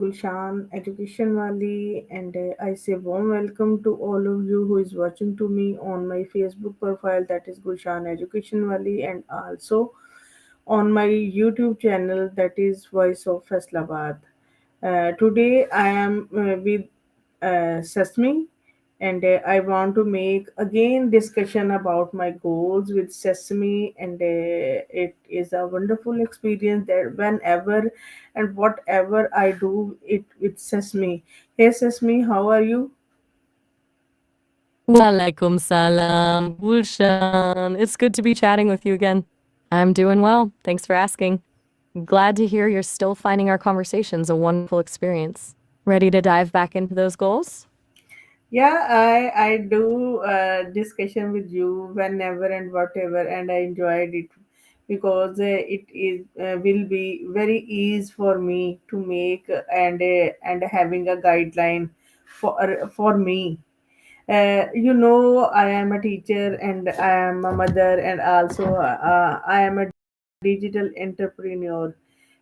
Gulshan Education Wali, and I say warm welcome to all of you who is watching to me on my Facebook profile, that is Gulshan Education Wali, and also on my YouTube channel, that is Voice of Faisalabad. Today I am with Sesame, and I want to make again discussion about my goals with Sesame, and it is a wonderful experience that whenever and whatever I do it with Sesame. Hey Sesame, how are you? Walaikum salam, Gulshan. It's good to be chatting with you again. I'm doing well. Thanks for asking. Glad to hear you're still finding our conversations a wonderful experience. Ready to dive back into those goals? Yeah, I do discussion with you whenever and whatever, and I enjoyed it because it is will be very easy for me to make and having a guideline for me. I am a teacher and I am a mother, and also I am a digital entrepreneur.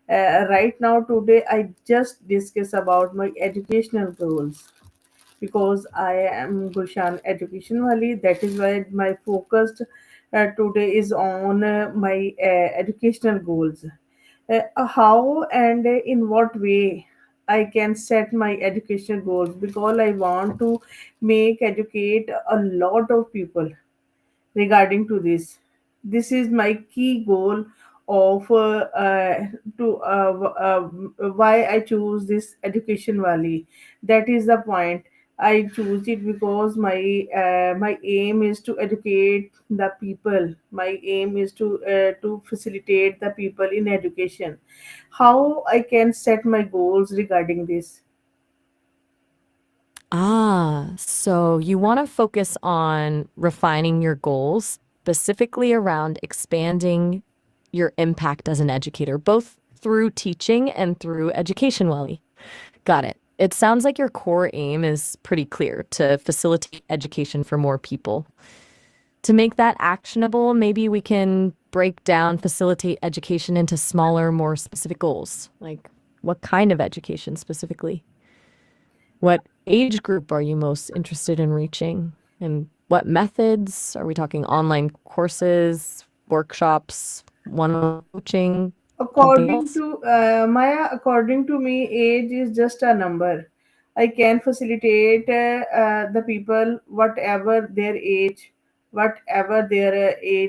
Right now, today, I just discuss about my educational goals because I am Gulshan Education Wali. That is why my focus today is on my educational goals. How and in what way I can set my educational goals, because I want to make educate a lot of people regarding to this. This is my key goal of to why I choose this education valley. That is the point. I choose it because my aim is to educate the people. My aim is to facilitate the people in education. How I can set my goals regarding this? So you want to focus on refining your goals, specifically around expanding your impact as an educator, both through teaching and through education, Welly. Got it. It sounds like your core aim is pretty clear to facilitate education for more people. To make that actionable, maybe we can break down facilitate education into smaller, more specific goals. Like what kind of education specifically? What age group are you most interested in reaching? And what methods? Are we talking online courses, workshops, one-on-one coaching, something According else? to Maya, according to me, age is just a number. I can facilitate the people, whatever their age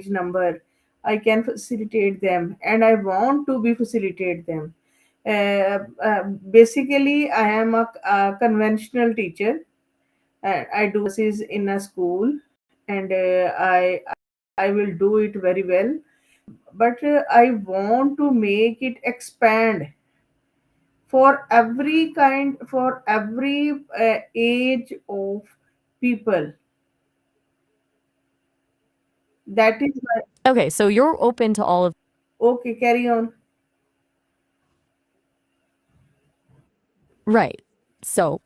number. I can facilitate them, and I want to be facilitate them. Basically, I am a conventional teacher. I do classes in a school, and I will do it very well, but I want to make it expand for every age of people. That is why. Okay, so you're open to all of. Okay, carry on. Right. So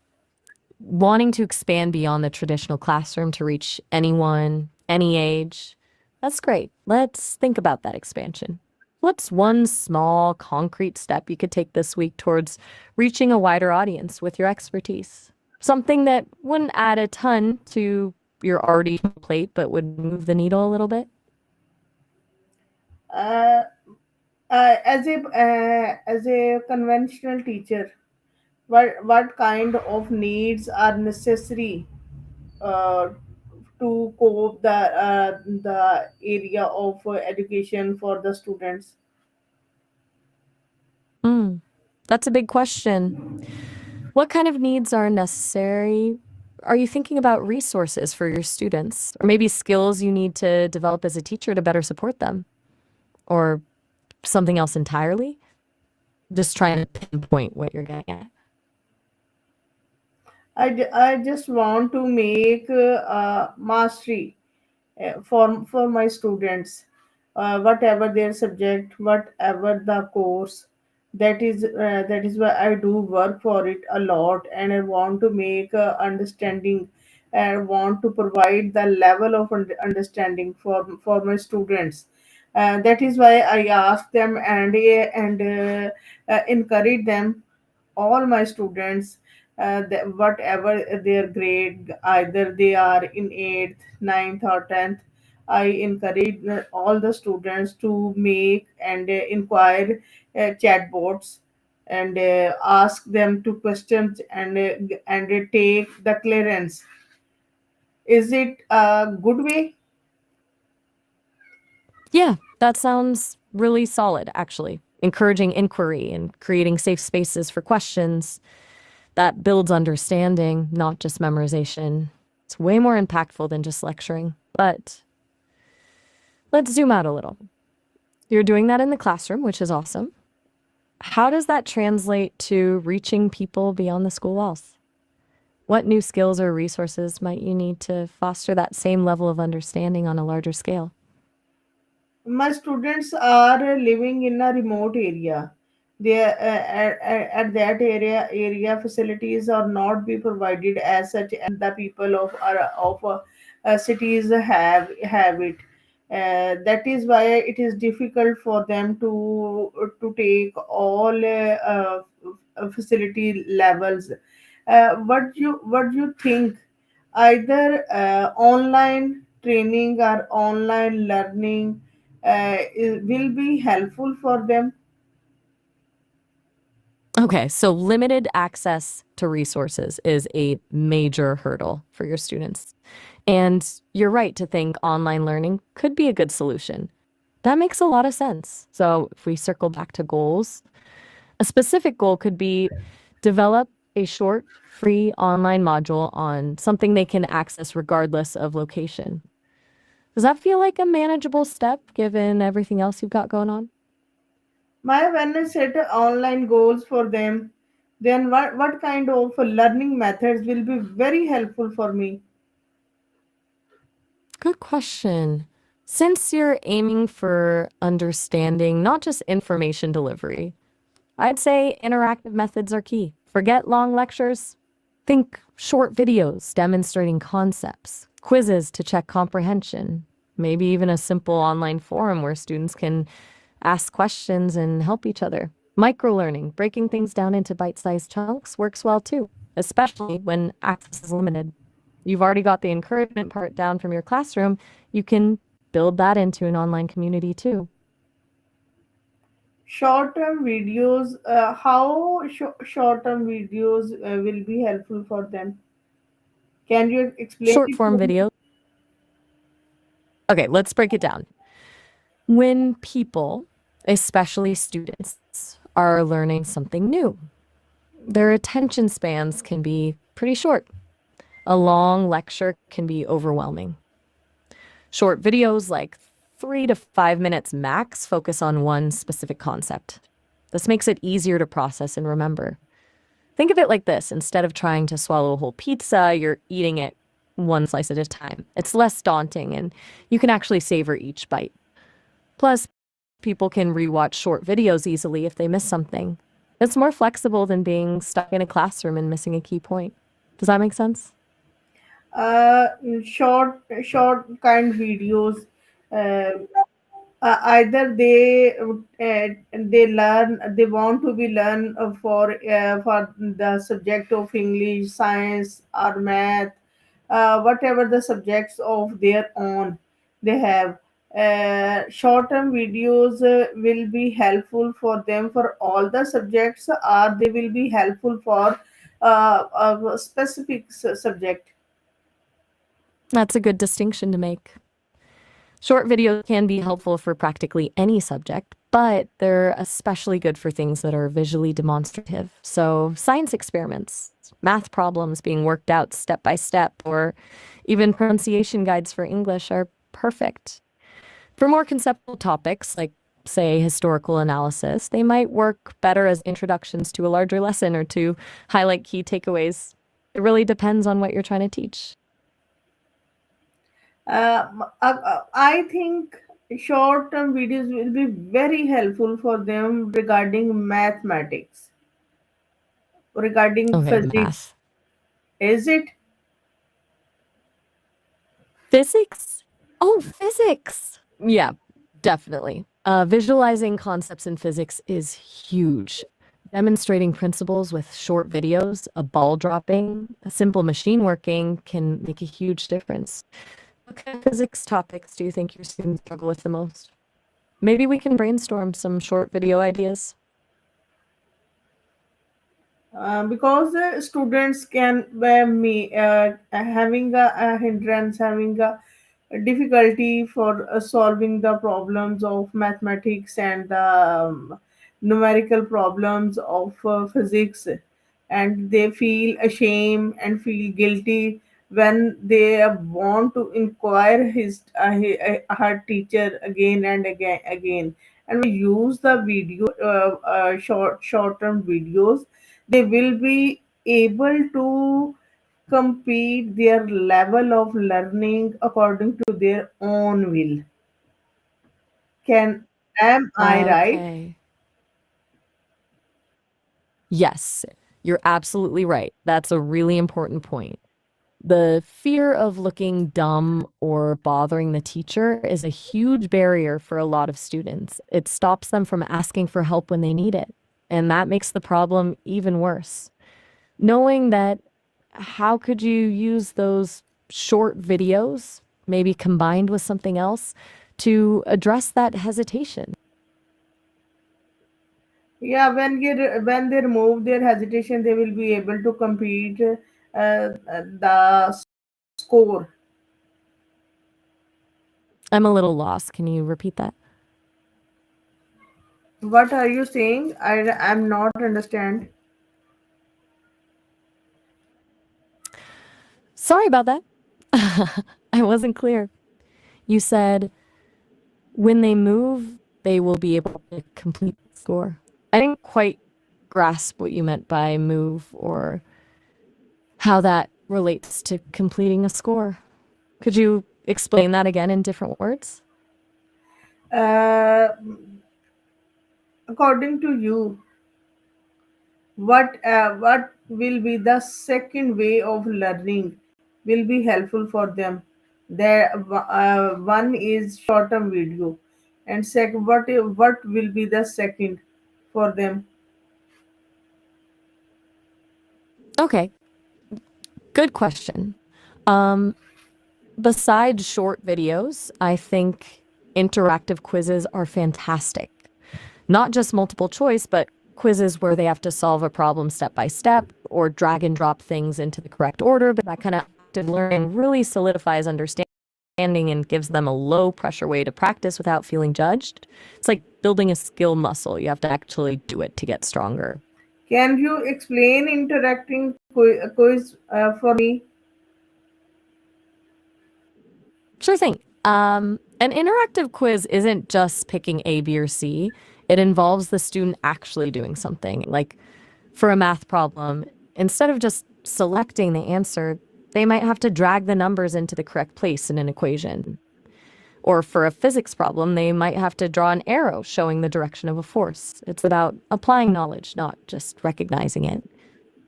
wanting to expand beyond the traditional classroom to reach anyone, any age, that's great. Let's think about that expansion. What's one small, concrete step you could take this week towards reaching a wider audience with your expertise? Something that wouldn't add a ton to your already plate, but would move the needle a little bit? uh, as a conventional teacher, what kind of needs are necessary uh, to cope the area of education for the students? Mm, that's a big question. What kind of needs are necessary? Are you thinking about resources for your students, or maybe skills you need to develop as a teacher to better support them, or something else entirely? Just trying to pinpoint what you're getting at. I just want to make mastery for my students, whatever their subject, whatever the course. That is why I do work for it a lot, and I want to make understanding, and want to provide the level of understanding for my students. That is why I ask them and encourage them all my students, whatever their grade, either they are in 8th, ninth, or 10th, I encourage all the students to make and inquire chatbots and ask them to questions and take the clearance. Is it a good way? Yeah, that sounds really solid, actually. Encouraging inquiry and creating safe spaces for questions that builds understanding, not just memorization. It's way more impactful than just lecturing. But let's zoom out a little. You're doing that in the classroom, which is awesome. How does that translate to reaching people beyond the school walls? What new skills or resources might you need to foster that same level of understanding on a larger scale? My students are living in a remote area. They at that area facilities are not be provided as such as the people of cities have it. That is why it is difficult for them to take all facility levels. What you think? Either online training or online learning will be helpful for them. Okay, so limited access to resources is a major hurdle for your students. And you're right to think online learning could be a good solution. That makes a lot of sense. So, if we circle back to goals, a specific goal could be develop a short, free online module on something they can access regardless of location. Does that feel like a manageable step given everything else you've got going on? My when I set online goals for them, then what kind of learning methods will be very helpful for me? Good question. Since you're aiming for understanding, not just information delivery, I'd say interactive methods are key. Forget long lectures. Think short videos demonstrating concepts, quizzes to check comprehension, maybe even a simple online forum where students can ask questions and help each other. Microlearning, breaking things down into bite sized chunks, works well too, especially when access is limited. You've already got the encouragement part down from your classroom. You can build that into an online community too. Short-term videos, how short-term videos will be helpful for them? Can you explain Short it form to me? videos. Okay, let's break it down. When people, especially students, are learning something new, their attention spans can be pretty short. A long lecture can be overwhelming. Short videos, like 3 to 5 minutes max, focus on one specific concept. This makes it easier to process and remember. Think of it like this: instead of trying to swallow a whole pizza, you're eating it one slice at a time. It's less daunting and you can actually savor each bite. Plus, people can rewatch short videos easily if they miss something. It's more flexible than being stuck in a classroom and missing a key point. Does that make sense? uh, short kind videos, uh, either they learn, they want to be learn for the subject of English, science, or math, whatever the subjects of their own they have. Short term videos will be helpful for them for all the subjects, or they will be helpful for a specific subject. That's a good distinction to make. Short videos can be helpful for practically any subject, but they're especially good for things that are visually demonstrative. So, science experiments, math problems being worked out step by step, or even pronunciation guides for English are perfect. For more conceptual topics, like, say, historical analysis, they might work better as introductions to a larger lesson or to highlight key takeaways. It really depends on what you're trying to teach. I think short-term videos will be very helpful for them regarding mathematics, regarding Okay, physics. math. Is it? Physics? Oh, physics. Yeah, definitely. Visualizing concepts in physics is huge. Demonstrating principles with short videos, a ball dropping, a simple machine working can make a huge difference. What kind of physics topics do you think your students struggle with the most? Maybe we can brainstorm some short video ideas. Because students can me having a hindrance, having a difficulty for solving the problems of mathematics and the numerical problems of physics, and they feel ashamed and feel guilty when they want to inquire her teacher again and again. And we use the video, short term videos, they will be able to compete their level of learning according to their own will. Can Am I right? Okay. Yes, you're absolutely right. That's a really important point. The fear of looking dumb or bothering the teacher is a huge barrier for a lot of students. It stops them from asking for help when they need it. And that makes the problem even worse. Knowing that, how could you use those short videos, maybe combined with something else, to address that hesitation? Yeah, when they remove their hesitation, they will be able to compete the score. I'm a little lost. Can you repeat that? What are you saying? I'm not understand. Sorry about that. I wasn't clear. You said when they move, they will be able to complete the score. I didn't quite grasp what you meant by move or how that relates to completing a score. Could you explain that again in different words? Uh, According to you, what will be the second way of learning will be helpful for them? There, one is short term video, and second, what will be the second for them? Okay, good question. Um, Besides short videos, I think interactive quizzes are fantastic. Not just multiple choice, but quizzes where they have to solve a problem step by step or drag and drop things into the correct order. But that kind of active learning really solidifies understanding and gives them a low pressure way to practice without feeling judged. It's like building a skill muscle. You have to actually do it to get stronger. Can you explain interacting quiz for me? Sure thing. An interactive quiz isn't just picking A, B, or C. It involves the student actually doing something. Like for a math problem, instead of just selecting the answer, they might have to drag the numbers into the correct place in an equation. Or for a physics problem, they might have to draw an arrow showing the direction of a force. It's about applying knowledge, not just recognizing it.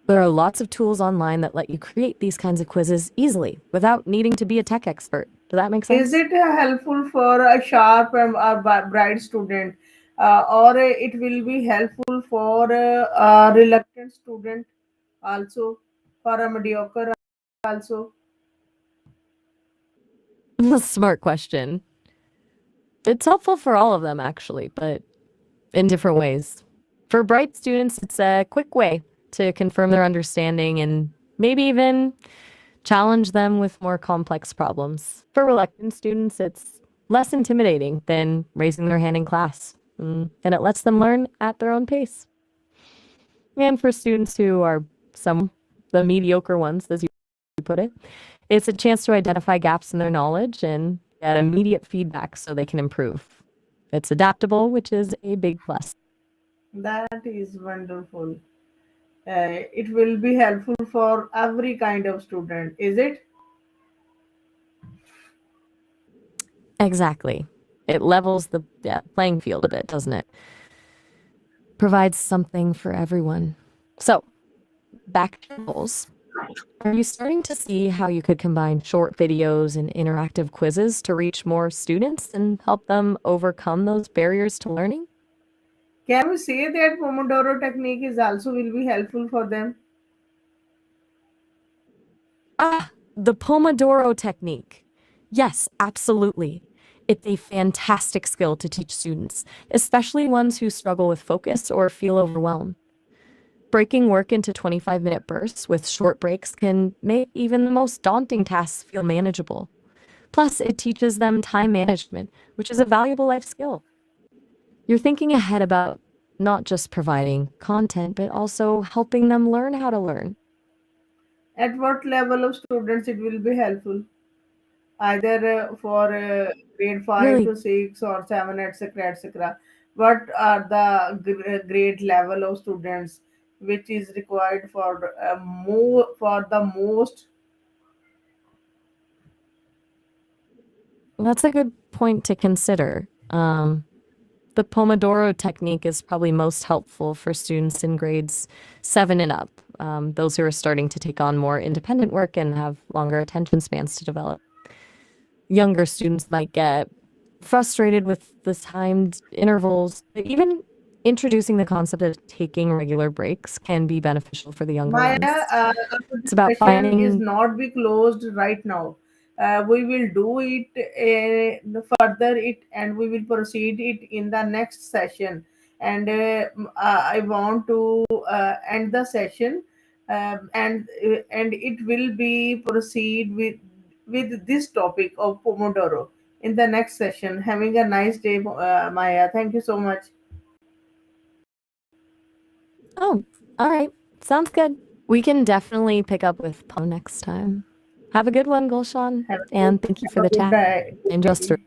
There are lots of tools online that let you create these kinds of quizzes easily without needing to be a tech expert. Does that make Is sense? it helpful for a sharp and a bright student, or it will be helpful for a reluctant student also, for a mediocre also? Smart question. It's helpful for all of them, actually, but in different ways. For bright students, it's a quick way to confirm their understanding and maybe even challenge them with more complex problems. For reluctant students, it's less intimidating than raising their hand in class, and it lets them learn at their own pace. And for students who are some the mediocre ones, as you put it, it's a chance to identify gaps in their knowledge and get immediate feedback so they can improve. It's adaptable, which is a big plus. That is wonderful. It will be helpful for every kind of student, is it? Exactly. It levels the playing field a bit, doesn't it? Provides something for everyone. So, back to goals. Are you starting to see how you could combine short videos and interactive quizzes to reach more students and help them overcome those barriers to learning? Can we say that Pomodoro technique is also will be helpful for them? The Pomodoro technique. Yes, absolutely. It's a fantastic skill to teach students, especially ones who struggle with focus or feel overwhelmed. Breaking work into 25-minute bursts with short breaks can make even the most daunting tasks feel manageable. Plus, it teaches them time management, which is a valuable life skill. You're thinking ahead about not just providing content, but also helping them learn how to learn. At what level of students it will be helpful? Either for grade 5 Really, to 6 or 7, etc., etc. What are the grade level of students which is required for more for the most? that's a good point to consider. The Pomodoro technique is probably most helpful for students in grades 7 and up, those who are starting to take on more independent work and have longer attention spans to develop. Younger students might get frustrated with the timed intervals, but even introducing the concept of taking regular breaks can be beneficial for the younger Maya, ones. our It's about discussion is finding not be closed right now. We will do it further it, and we will proceed it in the next session. And I want to end the session, and it will be proceed with this topic of Pomodoro in the next session. Having a nice day, Maya. Thank you so much. Oh, all right. Sounds good. We can definitely pick up with Pono next time. Have a good one, Gulshan, Have a good, and thank you for have the a good chat. day. And just Good day.